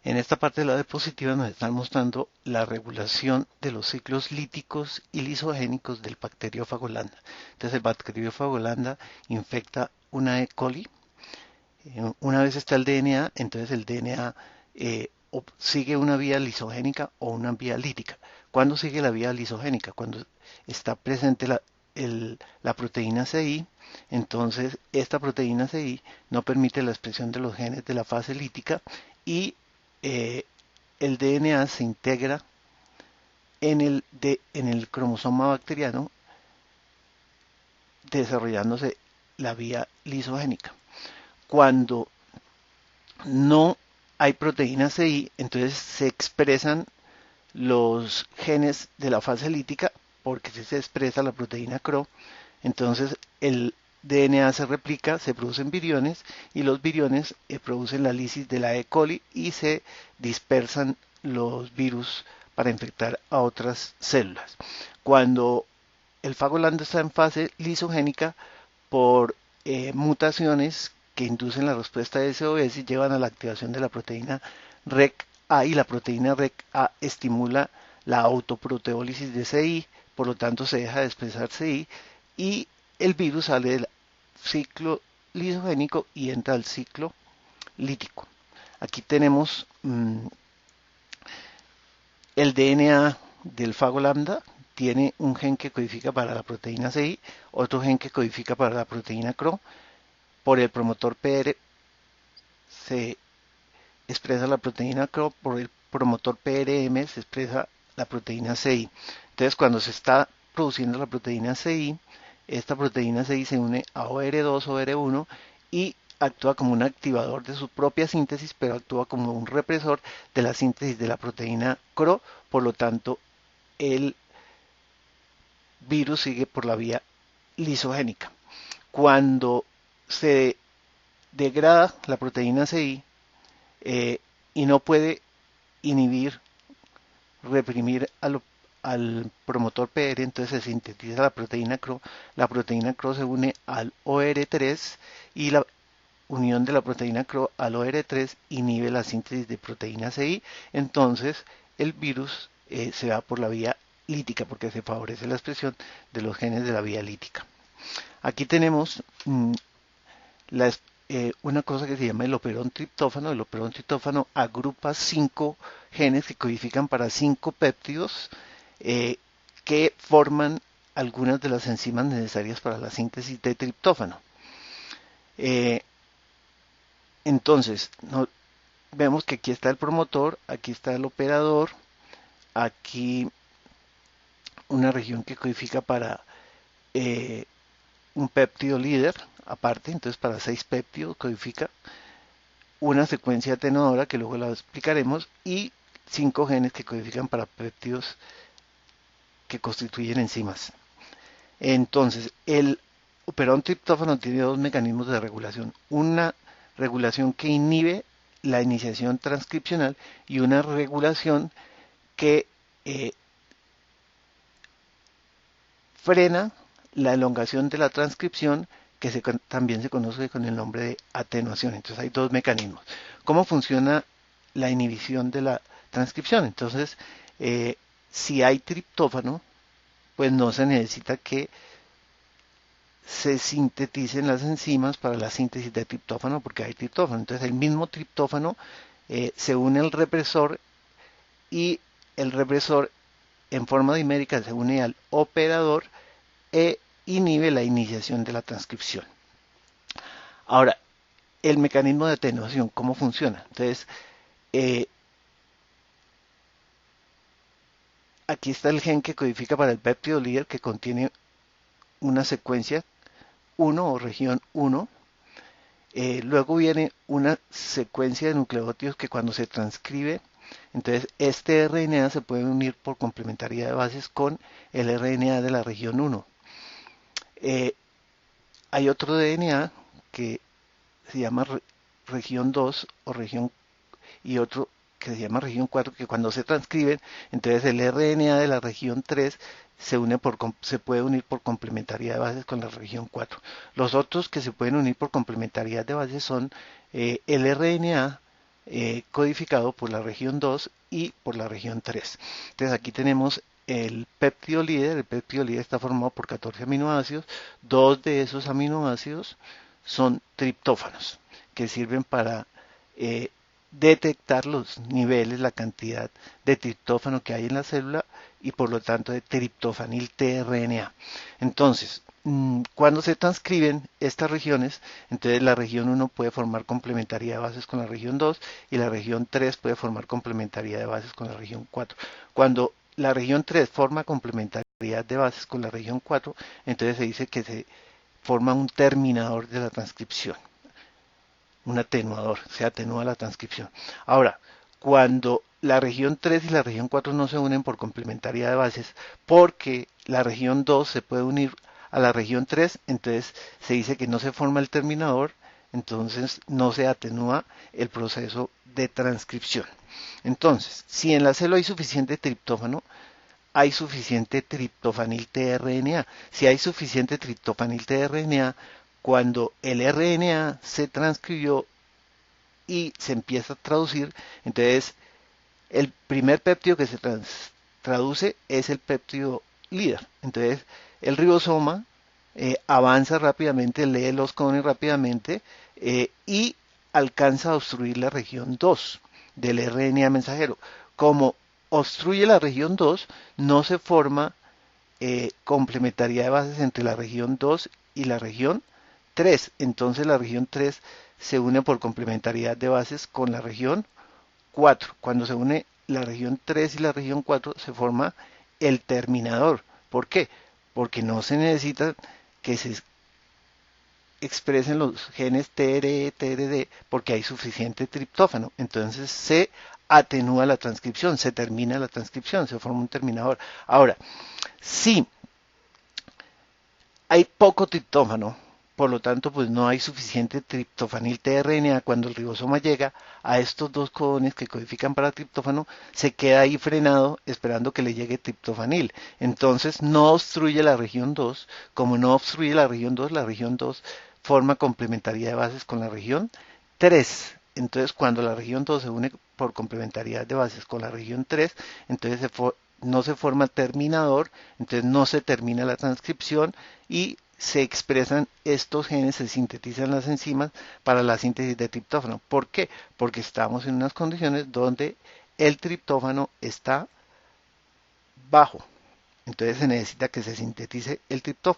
En esta parte de la diapositiva nos están mostrando la regulación de los ciclos líticos y lisogénicos del bacteriófago lambda. Entonces el bacteriófago lambda infecta una E. coli. Una vez está el DNA, entonces el DNA sigue una vía lisogénica o una vía lítica. ¿Cuándo sigue la vía lisogénica? Cuando está presente la proteína CI, entonces esta proteína CI no permite la expresión de los genes de la fase lítica y eh, el DNA se integra en el cromosoma bacteriano, desarrollándose la vía lisogénica. Cuando no hay proteína CI, entonces se expresan los genes de la fase lítica porque si se expresa la proteína CRO, entonces el DNA se replica, se producen viriones y los viriones producen la lisis de la E. coli y se dispersan los virus para infectar a otras células. Cuando el fago lambda está en fase lisogénica, por mutaciones que inducen la respuesta de SOS y llevan a la activación de la proteína REC-A y la proteína REC-A estimula la autoproteólisis de CI, por lo tanto se deja de expresar CI y el virus sale del ciclo lisogénico y entra al ciclo lítico. Aquí tenemos el DNA del fago lambda, tiene un gen que codifica para la proteína CI, otro gen que codifica para la proteína CRO. Por el promotor PR se expresa la proteína CRO, por el promotor PRM se expresa la proteína CI. Entonces, cuando se está produciendo la proteína CI, esta proteína CI se une a OR2 o OR1 y actúa como un activador de su propia síntesis, pero actúa como un represor de la síntesis de la proteína CRO, por lo tanto, el virus sigue por la vía lisogénica. Cuando se degrada la proteína CI y no puede inhibir, reprimir al promotor PR, entonces se sintetiza la proteína CRO se une al OR3 y la unión de la proteína CRO al OR3 inhibe la síntesis de proteína CI, entonces el virus se va por la vía lítica porque se favorece la expresión de los genes de la vía lítica. Aquí tenemos la, una cosa que se llama el operón triptófano. El operón triptófano agrupa 5 genes que codifican para 5 péptidos que forman algunas de las enzimas necesarias para la síntesis de triptófano. Eh, entonces, vemos que aquí está el promotor, aquí está el operador, aquí una región que codifica para eh, un péptido líder aparte, entonces para 6 péptidos codifica una secuencia atenuadora que luego la explicaremos y 5 genes que codifican para péptidos que constituyen enzimas. Entonces, el operón triptófano tiene dos mecanismos de regulación. Una regulación que inhibe la iniciación transcripcional y una regulación que frena la elongación de la transcripción que también se conoce con el nombre de atenuación. Entonces hay dos mecanismos. ¿Cómo funciona la inhibición de la transcripción? Entonces, si hay triptófano, pues no se necesita que se sinteticen las enzimas para la síntesis de triptófano porque hay triptófano. Entonces el mismo triptófano se une al represor y el represor en forma dimérica se une al operador e inhibe la iniciación de la transcripción. Ahora, el mecanismo de atenuación, ¿cómo funciona? Entonces, eh, aquí está el gen que codifica para el péptido líder que contiene una secuencia 1 o región 1. Luego viene una secuencia de nucleótidos que cuando se transcribe, entonces este RNA se puede unir por complementariedad de bases con el RNA de la región 1. Eh, Hay otro DNA que se llama región 2 o región y otro que se llama región 4 que cuando se transcriben, entonces el RNA de la región 3 se puede unir por complementariedad de bases con la región 4. Los otros que se pueden unir por complementariedad de bases son el RNA codificado por la región 2 y por la región 3. Entonces aquí tenemos el péptido líder. El péptido líder está formado por 14 aminoácidos. Dos de esos aminoácidos son triptófanos, que sirven para detectar los niveles, la cantidad de triptófano que hay en la célula y por lo tanto de triptofanil tRNA. Entonces, cuando se transcriben estas regiones, entonces la región 1 puede formar complementariedad de bases con la región 2 y la región 3 puede formar complementariedad de bases con la región 4. Cuando la región 3 forma complementariedad de bases con la región 4, entonces se dice que se forma un terminador de la transcripción, un atenuador, se atenúa la transcripción. Ahora, cuando la región 3 y la región 4 no se unen por complementariedad de bases, porque la región 2 se puede unir a la región 3, entonces se dice que no se forma el terminador, entonces no se atenúa el proceso de transcripción. Entonces, si en la célula hay suficiente triptófano, hay suficiente triptofanil tRNA. Si hay suficiente triptofanil tRNA, cuando el RNA se transcribió y se empieza a traducir, entonces el primer péptido que se traduce es el péptido líder. Entonces el ribosoma avanza rápidamente, lee los codones rápidamente y alcanza a obstruir la región 2 del RNA mensajero. Como obstruye la región 2, no se forma complementariedad de bases entre la región 2 y la región 3. Entonces la región 3 se une por complementariedad de bases con la región 4. Cuando se une la región 3 y la región 4 se forma el terminador. ¿Por qué? Porque no se necesita que se expresen los genes TRE, TRD, porque hay suficiente triptófano. Entonces se atenúa la transcripción, se termina la transcripción, se forma un terminador. Ahora, si hay poco triptófano, por lo tanto, pues no hay suficiente triptofanil tRNA. Cuando el ribosoma llega a estos dos codones que codifican para triptófano, se queda ahí frenado esperando que le llegue triptofanil. Entonces no obstruye la región 2. Como no obstruye la región 2 forma complementariedad de bases con la región 3. Entonces cuando la región 2 se une por complementariedad de bases con la región 3, entonces no se forma terminador, entonces no se termina la transcripción y se expresan estos genes, se sintetizan las enzimas para la síntesis de triptófano. ¿Por qué? Porque estamos en unas condiciones donde el triptófano está bajo. Entonces se necesita que se sintetice el triptófano.